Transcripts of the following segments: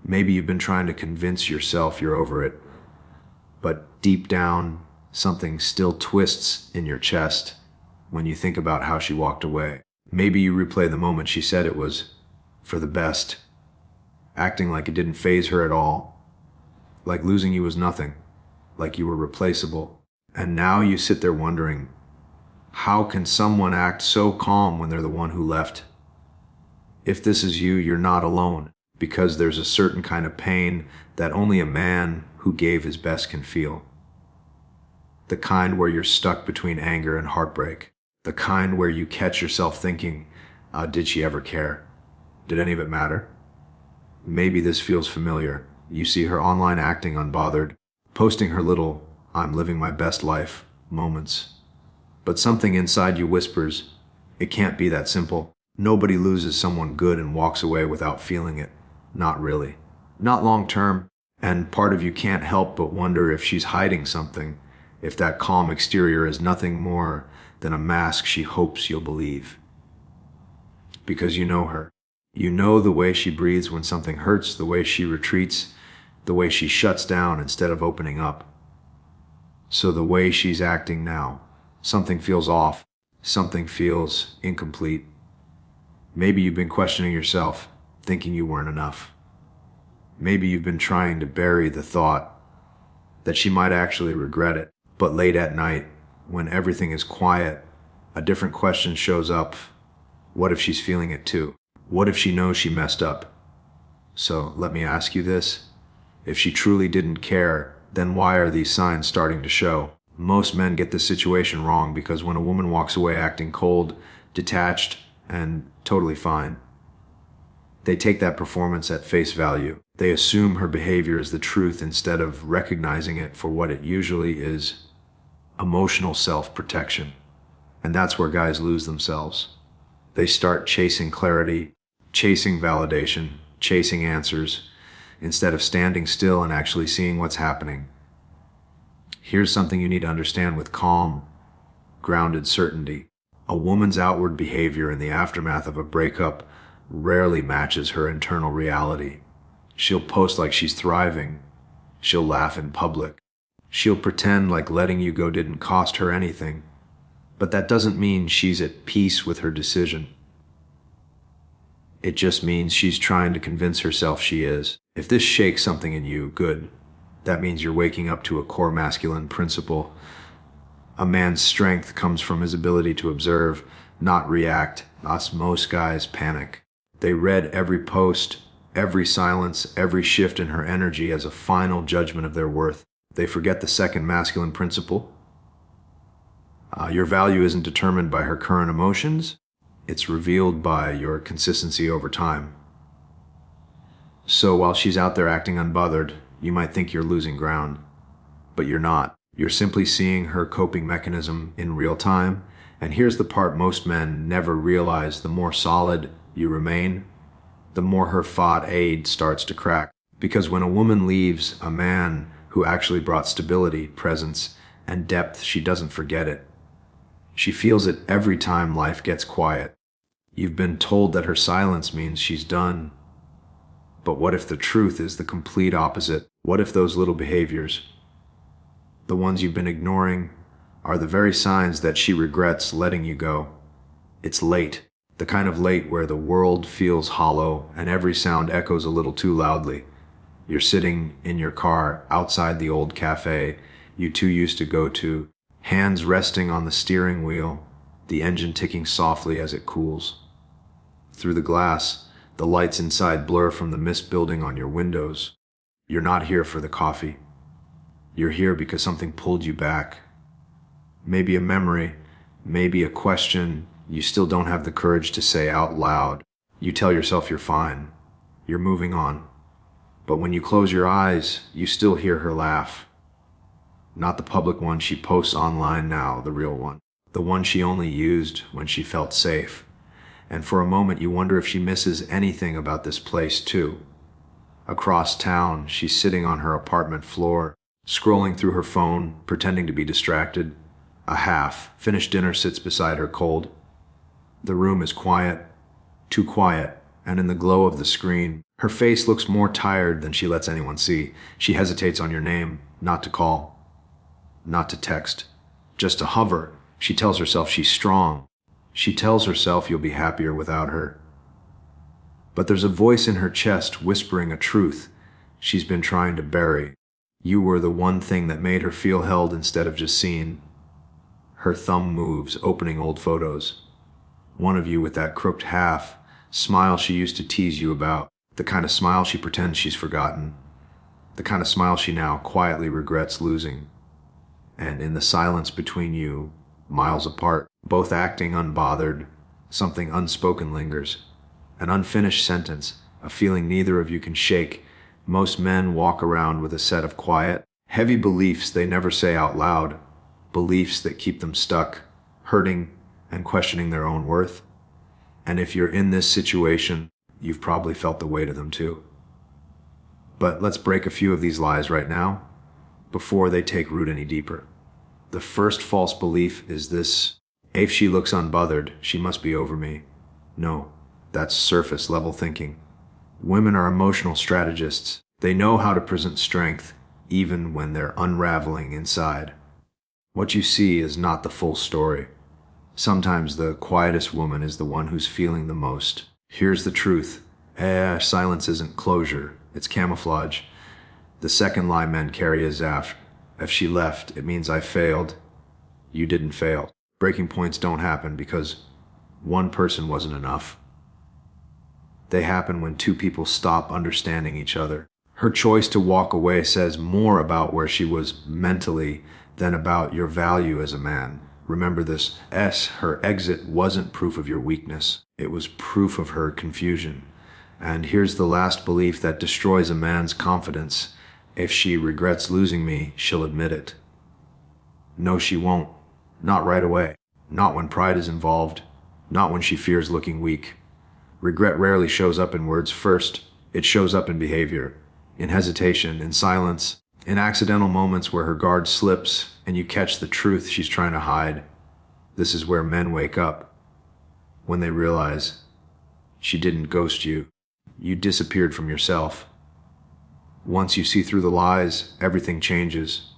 Maybe you've been trying to convince yourself you're over it, but deep down, something still twists in your chest when you think about how she walked away. Maybe you replay the moment she said it was for the best, acting like it didn't faze her at all, like losing you was nothing, like you were replaceable. And now you sit there wondering, how can someone act so calm when they're the one who left? If this is you, you're not alone, because there's a certain kind of pain that only a man who gave his best can feel. The kind where you're stuck between anger and heartbreak. The kind where you catch yourself thinking, did she ever care? Did any of it matter? Maybe this feels familiar. You see her online acting unbothered, posting her little, "I'm living my best life" moments. But something inside you whispers, it can't be that simple. Nobody loses someone good and walks away without feeling it. Not really. Not long term. And part of you can't help but wonder if she's hiding something, if that calm exterior is nothing more than a mask she hopes you'll believe. Because you know her. You know the way she breathes when something hurts, the way she retreats, the way she shuts down instead of opening up. So the way she's acting now, something feels off, something feels incomplete. Maybe you've been questioning yourself, thinking you weren't enough. Maybe you've been trying to bury the thought that she might actually regret it. But late at night, when everything is quiet, a different question shows up. What if she's feeling it too? What if she knows she messed up? So let me ask you this. If she truly didn't care, then why are these signs starting to show? Most men get this situation wrong because when a woman walks away acting cold, detached, and totally fine, they take that performance at face value. They assume her behavior is the truth instead of recognizing it for what it usually is: emotional self-protection. And that's where guys lose themselves. They start chasing clarity, chasing validation, chasing answers, instead of standing still and actually seeing what's happening. Here's something you need to understand with calm, grounded certainty. A woman's outward behavior in the aftermath of a breakup rarely matches her internal reality. She'll post like she's thriving. She'll laugh in public. She'll pretend like letting you go didn't cost her anything. But that doesn't mean she's at peace with her decision. It just means she's trying to convince herself she is. If this shakes something in you, good. That means you're waking up to a core masculine principle. A man's strength comes from his ability to observe, not react. Us most guys panic. They read every post, every silence, every shift in her energy as a final judgment of their worth. They forget the second masculine principle. Your value isn't determined by her current emotions. It's revealed by your consistency over time. So while she's out there acting unbothered, you might think you're losing ground, but you're not. You're simply seeing her coping mechanism in real time. And here's the part most men never realize: the more solid you remain, the more her facade starts to crack. Because when a woman leaves a man who actually brought stability, presence, and depth, she doesn't forget it. She feels it every time life gets quiet. You've been told that her silence means she's done. But what if the truth is the complete opposite? What if those little behaviors, the ones you've been ignoring, are the very signs that she regrets letting you go? It's late. The kind of late where the world feels hollow and every sound echoes a little too loudly. You're sitting in your car outside the old cafe you two used to go to, hands resting on the steering wheel, the engine ticking softly as it cools. Through the glass, the lights inside blur from the mist building on your windows. You're not here for the coffee. You're here because something pulled you back. Maybe a memory, maybe a question you still don't have the courage to say out loud. You tell yourself you're fine. You're moving on. But when you close your eyes, you still hear her laugh. Not the public one she posts online now, the real one. The one she only used when she felt safe. And for a moment you wonder if she misses anything about this place too. Across town, she's sitting on her apartment floor, scrolling through her phone, pretending to be distracted. A half-finished dinner sits beside her cold. The room is quiet, too quiet, and in the glow of the screen, Her face looks more tired than she lets anyone see. She hesitates on your name, not to call, not to text, just to hover. She tells herself she's strong. She tells herself you'll be happier without her. But there's a voice in her chest whispering a truth she's been trying to bury. You were the one thing that made her feel held instead of just seen. Her thumb moves, opening old photos. One of you with that crooked half smile she used to tease you about. The kind of smile she pretends she's forgotten. The kind of smile she now quietly regrets losing. And in the silence between you, miles apart, both acting unbothered, something unspoken lingers. An unfinished sentence, a feeling neither of you can shake. Most men walk around with a set of quiet, heavy beliefs they never say out loud. Beliefs that keep them stuck, hurting, and questioning their own worth. And if you're in this situation, you've probably felt the weight of them too. But let's break a few of these lies right now, before they take root any deeper. The first false belief is this: if she looks unbothered, she must be over me. No, that's surface level thinking. Women are emotional strategists. They know how to present strength, even when they're unraveling inside. What you see is not the full story. Sometimes the quietest woman is the one who's feeling the most. Here's the truth. Silence isn't closure, it's camouflage. The second lie men carry is if she left, it means I failed. You didn't fail. Breaking points don't happen because one person wasn't enough. They happen when two people stop understanding each other. Her choice to walk away says more about where she was mentally than about your value as a man. Remember this. Her exit wasn't proof of your weakness. It was proof of her confusion. And here's the last belief that destroys a man's confidence. If she regrets losing me, she'll admit it. No, she won't. Not right away. Not when pride is involved. Not when she fears looking weak. Regret rarely shows up in words first. It shows up in behavior, in hesitation, in silence, in accidental moments where her guard slips and you catch the truth she's trying to hide. This is where men wake up, when they realize she didn't ghost you. You disappeared from yourself. Once you see through the lies, everything changes.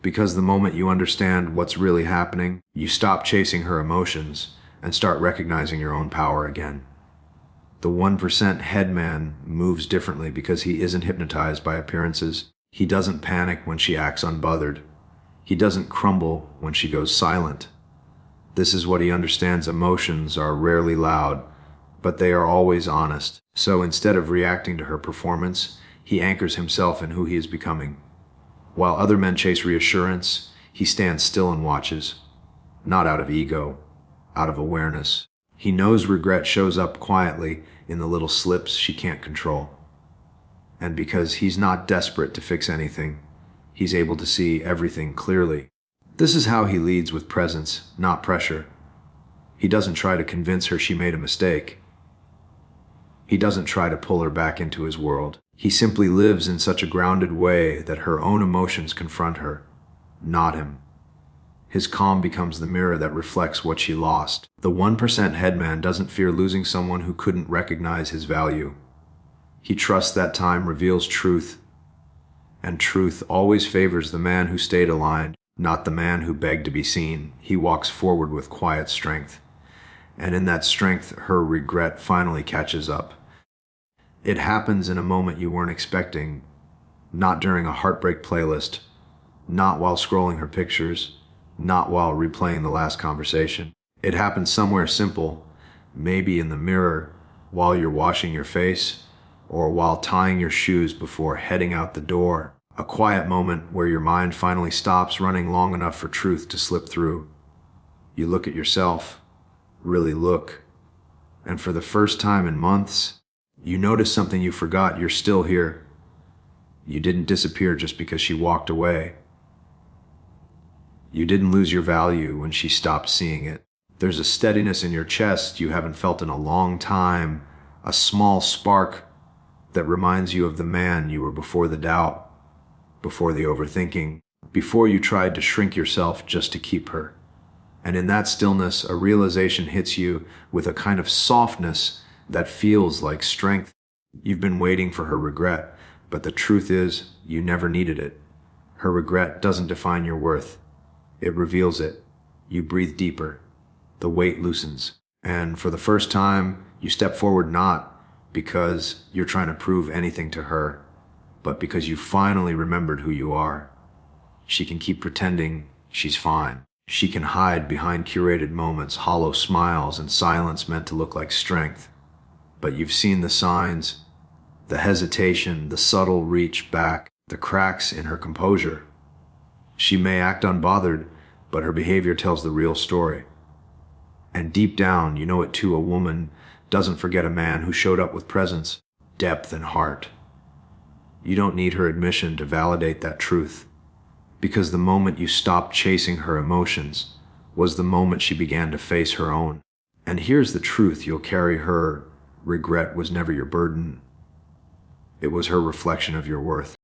Because the moment you understand what's really happening, you stop chasing her emotions and start recognizing your own power again. The 1% head man moves differently because he isn't hypnotized by appearances. He doesn't panic when she acts unbothered. He doesn't crumble when she goes silent. This is what he understands. Emotions are rarely loud, but they are always honest. So instead of reacting to her performance, he anchors himself in who he is becoming. While other men chase reassurance, he stands still and watches, not out of ego, out of awareness. He knows regret shows up quietly in the little slips she can't control. And because he's not desperate to fix anything, he's able to see everything clearly. This is how he leads, with presence, not pressure. He doesn't try to convince her she made a mistake. He doesn't try to pull her back into his world. He simply lives in such a grounded way that her own emotions confront her, not him. His calm becomes the mirror that reflects what she lost. The 1% headman doesn't fear losing someone who couldn't recognize his value. He trusts that time reveals truth, and truth always favors the man who stayed aligned, not the man who begged to be seen. He walks forward with quiet strength, and in that strength, her regret finally catches up. It happens in a moment you weren't expecting, not during a heartbreak playlist, not while scrolling her pictures, not while replaying the last conversation. It happens somewhere simple, maybe in the mirror, while you're washing your face, or while tying your shoes before heading out the door. A quiet moment where your mind finally stops running long enough for truth to slip through. You look at yourself, really look, and for the first time in months, you notice something you forgot. You're still here. You didn't disappear just because she walked away. You didn't lose your value when she stopped seeing it. There's a steadiness in your chest you haven't felt in a long time, a small spark that reminds you of the man you were before the doubt, before the overthinking, before you tried to shrink yourself just to keep her. And in that stillness, a realization hits you with a kind of softness that feels like strength. You've been waiting for her regret, but the truth is, you never needed it. Her regret doesn't define your worth. It reveals it. You breathe deeper. The weight loosens. And for the first time, you step forward not because you're trying to prove anything to her, but because you finally remembered who you are. She can keep pretending she's fine. She can hide behind curated moments, hollow smiles, and silence meant to look like strength. But you've seen the signs, the hesitation, the subtle reach back, the cracks in her composure. She may act unbothered, but her behavior tells the real story. And deep down, you know it too, a woman doesn't forget a man who showed up with presence, depth, and heart. You don't need her admission to validate that truth, because the moment you stopped chasing her emotions was the moment she began to face her own. And here's the truth you'll carry: her regret was never your burden. It was her reflection of your worth.